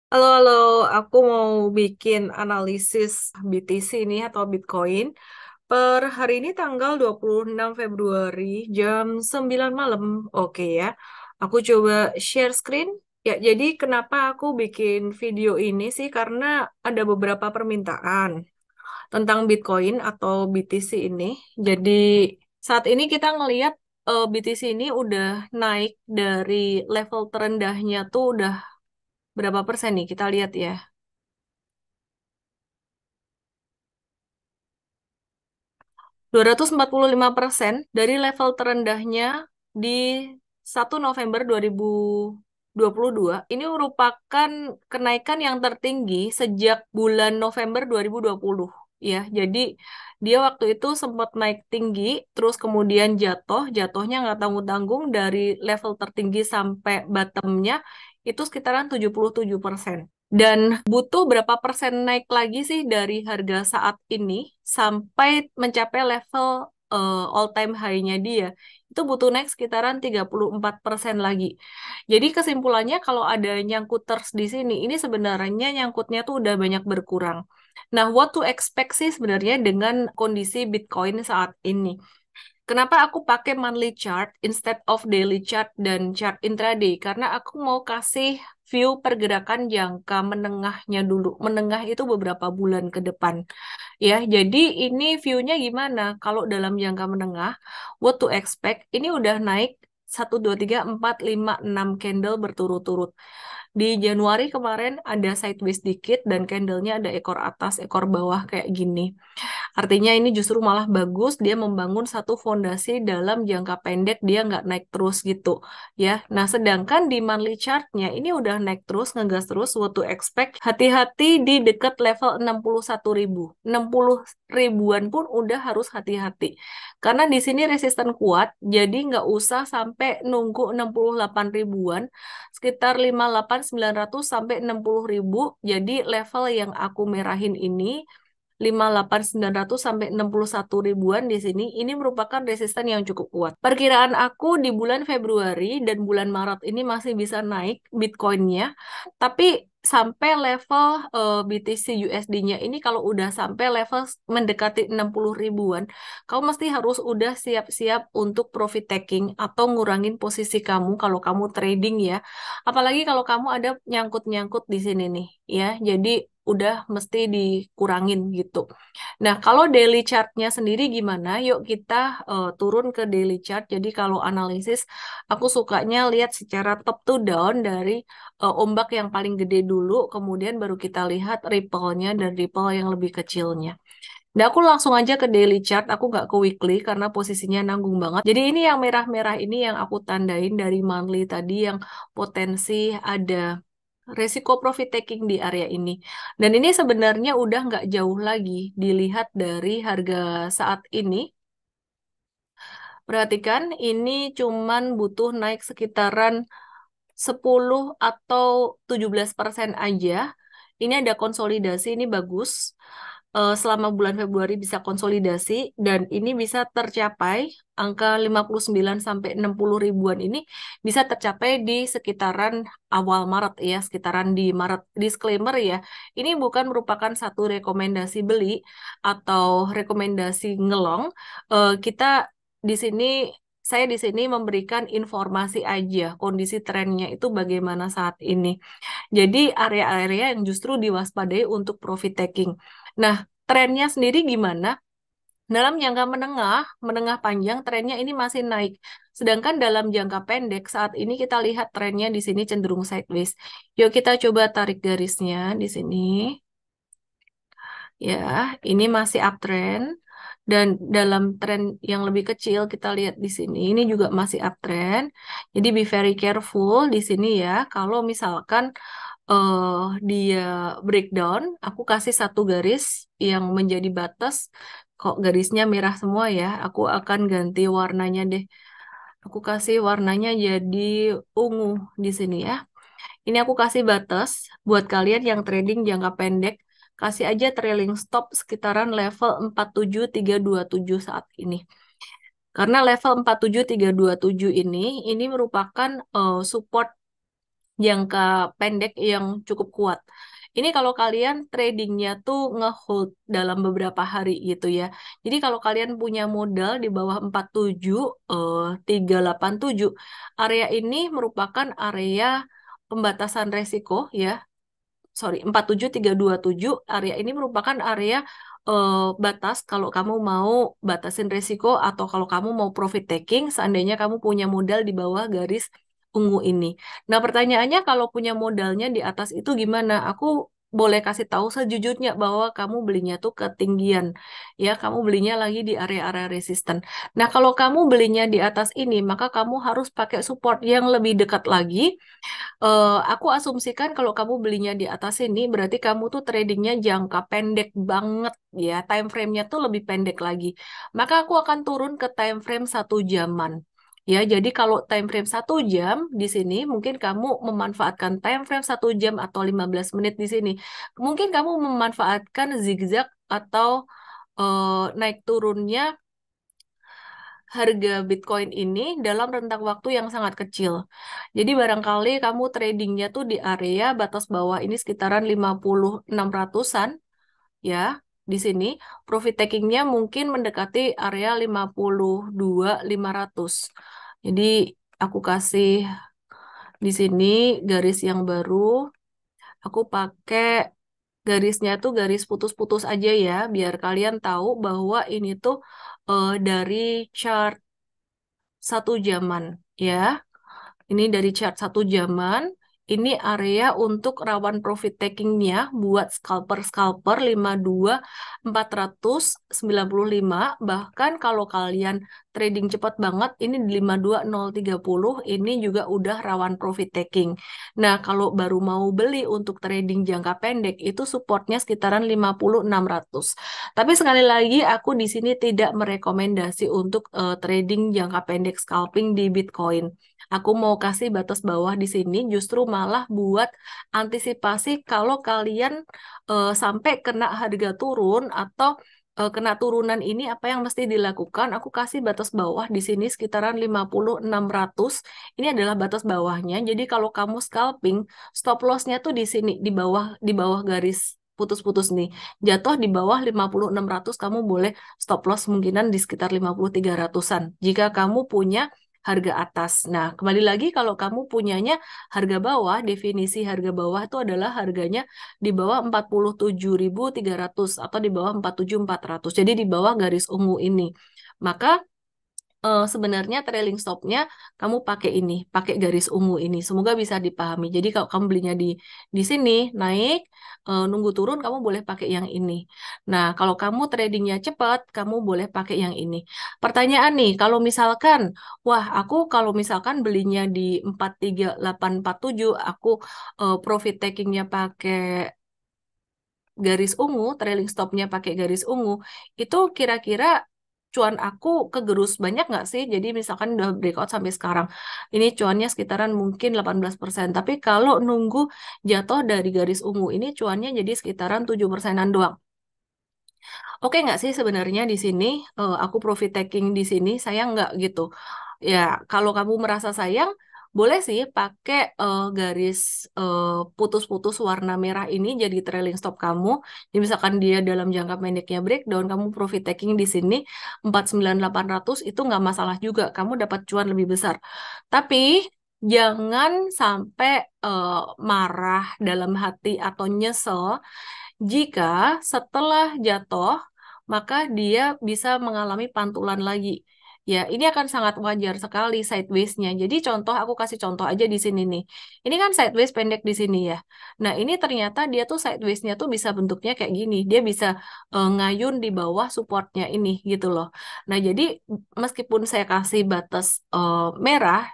Halo, halo, aku mau bikin analisis BTC ini atau Bitcoin per hari ini tanggal 26 Februari jam 9 malam. Oke ya, aku coba share screen. Ya, jadi kenapa aku bikin video ini sih? Karena ada beberapa permintaan tentang Bitcoin atau BTC ini. Jadi saat ini kita ngelihat BTC ini udah naik dari level terendahnya tuh udah berapa persen nih? Kita lihat ya. 245% dari level terendahnya di 1 November 2022. Ini merupakan kenaikan yang tertinggi sejak bulan November 2020. Ya, jadi dia waktu itu sempat naik tinggi, terus kemudian jatuhnya nggak tanggung-tanggung dari level tertinggi sampai bottomnya itu sekitaran 77%. Dan butuh berapa persen naik lagi sih dari harga saat ini sampai mencapai level all time high-nya dia. Itu butuh naik sekitaran 34% lagi. Jadi kesimpulannya kalau ada nyangkuters di sini, ini sebenarnya nyangkutnya tuh udah banyak berkurang. Nah, what to expect sih sebenarnya dengan kondisi Bitcoin saat ini? Kenapa aku pakai monthly chart instead of daily chart dan chart intraday? Karena aku mau kasih view pergerakan jangka menengahnya dulu. Menengah itu beberapa bulan ke depan. Ya, jadi ini view-nya gimana? Kalau dalam jangka menengah, what to expect? Ini udah naik 1, 2, 3, 4, 5, 6 candle berturut-turut. Di Januari kemarin ada sideways dikit dan candlenya ada ekor atas, ekor bawah kayak gini. Artinya ini justru malah bagus, dia membangun satu fondasi dalam jangka pendek, dia nggak naik terus gitu ya. Nah, sedangkan di monthly chartnya ini udah naik terus, ngegas terus, what to expect. Hati-hati di dekat level 61.000. 60 ribuan pun udah harus hati-hati. Karena di sini resisten kuat, jadi nggak usah sampai nunggu 68 ribuan, sekitar 58.900 sampai 60 ribu. Jadi level yang aku merahin ini 58.900 sampai 61 ribuan di sini, ini merupakan resisten yang cukup kuat. Perkiraan aku di bulan Februari dan bulan Maret ini masih bisa naik Bitcoin-nya, tapi sampai level BTC USD-nya ini kalau udah sampai level mendekati 60 ribuan, kamu mesti harus udah siap-siap untuk profit taking atau ngurangin posisi kamu kalau kamu trading ya. Apalagi kalau kamu ada nyangkut-nyangkut di sini nih ya. Jadi udah mesti dikurangin gitu. Nah, kalau daily chartnya sendiri gimana? Yuk kita turun ke daily chart. Jadi kalau analisis, aku sukanya lihat secara top to down dari ombak yang paling gede dulu, kemudian baru kita lihat ripple-nya dan ripple yang lebih kecilnya. Nah, aku langsung aja ke daily chart, aku nggak ke weekly karena posisinya nanggung banget. Jadi ini yang merah-merah ini yang aku tandain dari monthly tadi yang potensi ada resiko profit taking di area ini. Dan ini sebenarnya udah nggak jauh lagi dilihat dari harga saat ini. Perhatikan, ini cuman butuh naik sekitaran 10 atau 17% aja. Ini ada konsolidasi, ini bagus. Selama bulan Februari bisa konsolidasi dan ini bisa tercapai angka 59 sampai 60 ribuan ini bisa tercapai di sekitaran awal Maret ya, sekitaran di Maret. Disclaimer ya, ini bukan merupakan satu rekomendasi beli atau rekomendasi ngelong. Kita di sini saya di sini memberikan informasi aja kondisi trennya itu bagaimana saat ini. Jadi area-area yang justru diwaspadai untuk profit taking. Nah, trennya sendiri gimana? Dalam jangka menengah, menengah panjang trennya ini masih naik. Sedangkan dalam jangka pendek saat ini kita lihat trennya di sini cenderung sideways. Yuk kita coba tarik garisnya di sini. Ya, ini masih uptrend dan dalam tren yang lebih kecil kita lihat di sini ini juga masih uptrend. Jadi be very careful di sini ya. Kalau misalkan eh dia breakdown, aku kasih satu garis yang menjadi batas. Kok garisnya merah semua ya? Aku akan ganti warnanya deh. Aku kasih warnanya jadi ungu di sini ya. Ini aku kasih batas buat kalian yang trading jangka pendek. Kasih aja trailing stop sekitaran level 47327 saat ini. Karena level 47327 ini merupakan support jangka pendek yang cukup kuat. Ini kalau kalian tradingnya tuh ngehold dalam beberapa hari gitu ya. Jadi kalau kalian punya modal di bawah 47, 387, area ini merupakan area pembatasan resiko ya. Sorry, 47327, area ini merupakan area batas kalau kamu mau batasin resiko atau kalau kamu mau profit taking seandainya kamu punya modal di bawah garis ungu ini. Nah, pertanyaannya kalau punya modalnya di atas itu gimana? Aku boleh kasih tahu sejujurnya bahwa kamu belinya tuh ketinggian. Ya, kamu belinya lagi di area-area resisten. Nah, kalau kamu belinya di atas ini, maka kamu harus pakai support yang lebih dekat lagi. Aku asumsikan kalau kamu belinya di atas ini, berarti kamu tuh tradingnya jangka pendek banget ya. Time frame-nya tuh lebih pendek lagi. Maka aku akan turun ke time frame 1 jaman. Ya, jadi kalau time frame 1 jam di sini, mungkin kamu memanfaatkan time frame 1 jam atau 15 menit di sini. Mungkin kamu memanfaatkan zigzag atau naik turunnya harga Bitcoin ini dalam rentang waktu yang sangat kecil. Jadi barangkali kamu tradingnya tuh di area batas bawah ini sekitaran 56 ratusan ya. Di sini profit takingnya mungkin mendekati area 52.500. Jadi aku kasih di sini garis yang baru. Aku pakai garisnya tuh garis putus-putus aja ya, biar kalian tahu bahwa ini tuh dari chart 1 jaman ya. Ini dari chart 1 jaman. Ini area untuk rawan profit takingnya buat scalper-scalper 52.495. Bahkan kalau kalian trading cepat banget, ini di 52.030, ini juga udah rawan profit taking. Nah, kalau baru mau beli untuk trading jangka pendek, itu supportnya sekitaran 50.600. Tapi sekali lagi, aku di sini tidak merekomendasi untuk trading jangka pendek scalping di Bitcoin. Aku mau kasih batas bawah di sini justru malah buat antisipasi kalau kalian sampai kena harga turun atau kena turunan ini apa yang mesti dilakukan. Aku kasih batas bawah di sini sekitaran 56.600. Ini adalah batas bawahnya. Jadi kalau kamu scalping, stop loss-nya tuh di sini di bawah garis putus-putus nih. Jatuh di bawah 56.600 kamu boleh stop loss kemungkinan di sekitar 53.000-an. Jika kamu punya harga atas. Nah, kembali lagi kalau kamu punyanya harga bawah, definisi harga bawah itu adalah harganya di bawah 47.300 atau di bawah 47.400. Jadi di bawah garis ungu ini. Maka sebenarnya trailing stopnya kamu pakai ini, pakai garis ungu ini. Semoga bisa dipahami. Jadi kalau kamu belinya di sini naik, nunggu turun kamu boleh pakai yang ini. Nah, kalau kamu tradingnya cepat, kamu boleh pakai yang ini. Pertanyaan nih, kalau misalkan, wah aku kalau misalkan belinya di 43847, aku profit takingnya pakai garis ungu, trailing stopnya pakai garis ungu, itu kira-kira cuan aku kegerus banyak nggak sih? Jadi misalkan udah breakout sampai sekarang, ini cuannya sekitaran mungkin 18%. Tapi kalau nunggu jatuh dari garis ungu ini cuannya jadi sekitaran 7%-an doang. Oke nggak sih sebenarnya di sini aku profit taking di sini sayang nggak gitu? Ya kalau kamu merasa sayang boleh sih pakai garis eh, putus-putus warna merah ini jadi trailing stop kamu. Jadi misalkan dia dalam jangka pendeknya breakdown, kamu profit taking di sini 49.800 itu nggak masalah juga. Kamu dapat cuan lebih besar. Tapi jangan sampai eh, marah dalam hati atau nyesel jika setelah jatuh, maka dia bisa mengalami pantulan lagi. Ya, ini akan sangat wajar sekali sideways-nya. Jadi contoh, aku kasih contoh aja di sini nih. Ini kan sideways pendek di sini ya. Nah, ini ternyata dia tuh sideways-nya tuh bisa bentuknya kayak gini. Dia bisa ngayun di bawah supportnya ini gitu loh. Nah, jadi meskipun saya kasih batas merah,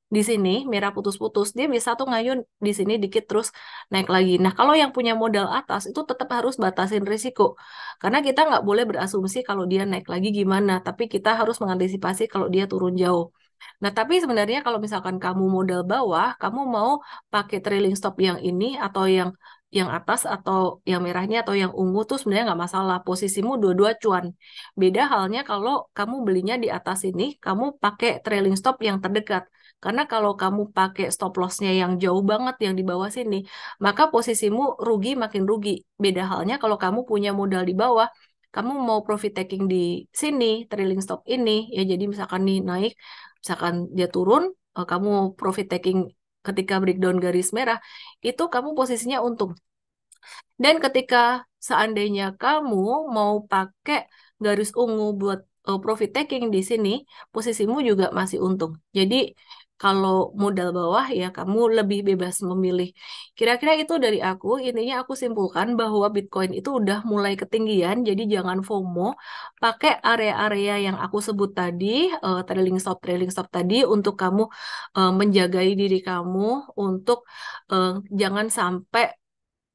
di sini merah putus-putus dia bisa tuh ngayun di sini dikit terus naik lagi. Nah kalau yang punya modal atas itu tetap harus batasin risiko karena kita nggak boleh berasumsi kalau dia naik lagi gimana, tapi kita harus mengantisipasi kalau dia turun jauh. Nah tapi sebenarnya kalau misalkan kamu modal bawah, kamu mau pakai trailing stop yang ini atau yang atas atau yang merahnya atau yang ungu tuh sebenarnya nggak masalah. Posisimu dua-dua cuan. Beda halnya kalau kamu belinya di atas ini, kamu pakai trailing stop yang terdekat. Karena kalau kamu pakai stop lossnya yang jauh banget yang di bawah sini, maka posisimu rugi makin rugi. Beda halnya kalau kamu punya modal di bawah, kamu mau profit taking di sini, trailing stop ini, ya jadi misalkan nih naik, misalkan dia turun, kamu profit taking ketika breakdown garis merah, itu kamu posisinya untung. Dan ketika seandainya kamu mau pakai garis ungu buat profit taking di sini, posisimu juga masih untung. Jadi kalau modal bawah ya kamu lebih bebas memilih. Kira-kira itu dari aku. Intinya aku simpulkan bahwa Bitcoin itu udah mulai ketinggian, jadi jangan FOMO. Pakai area-area yang aku sebut tadi, trailing stop tadi untuk kamu menjagai diri kamu untuk eh, jangan sampai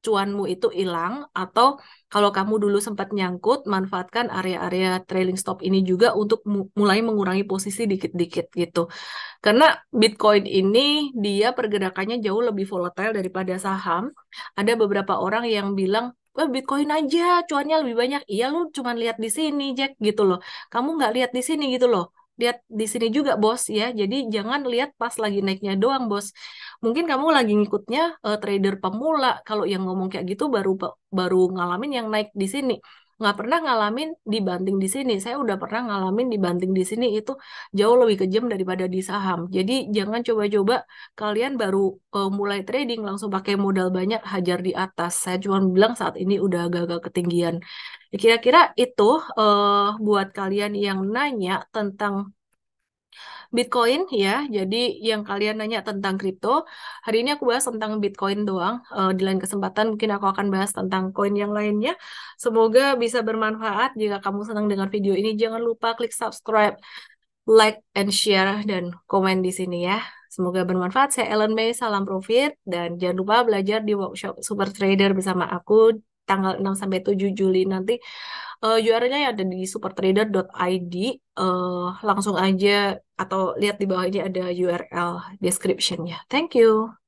cuanmu itu hilang atau kalau kamu dulu sempat nyangkut, manfaatkan area-area trailing stop ini juga untuk mulai mengurangi posisi dikit-dikit gitu. Karena Bitcoin ini dia pergerakannya jauh lebih volatile daripada saham. Ada beberapa orang yang bilang, "Wah, Bitcoin aja cuannya lebih banyak." Iya, lu cuma lihat di sini, Jack, gitu loh. Kamu nggak lihat di sini gitu loh. Lihat di sini juga, bos, ya. Jadi jangan lihat pas lagi naiknya doang, bos. Mungkin kamu lagi ngikutnya trader pemula. Kalau yang ngomong kayak gitu baru baru ngalamin yang naik di sini. Nggak pernah ngalamin dibanting di sini. Saya udah pernah ngalamin dibanting di sini itu jauh lebih kejam daripada di saham. Jadi jangan coba-coba kalian baru mulai trading langsung pakai modal banyak hajar di atas. Saya cuma bilang saat ini udah agak-agak ketinggian. Kira-kira itu buat kalian yang nanya tentang Bitcoin ya. Jadi yang kalian nanya tentang kripto, hari ini aku bahas tentang Bitcoin doang. Di lain kesempatan mungkin aku akan bahas tentang koin yang lainnya. Semoga bisa bermanfaat. Jika kamu senang dengan video ini, jangan lupa klik subscribe, like, and share, dan komen di sini ya. Semoga bermanfaat. Saya Ellen May, salam profit. Dan jangan lupa belajar di workshop Super Trader bersama aku tanggal 6 sampai 7 Juli nanti. URL-nya ada di supertrader.id. Langsung aja atau lihat di bawah ini ada URL description-nya. Thank you.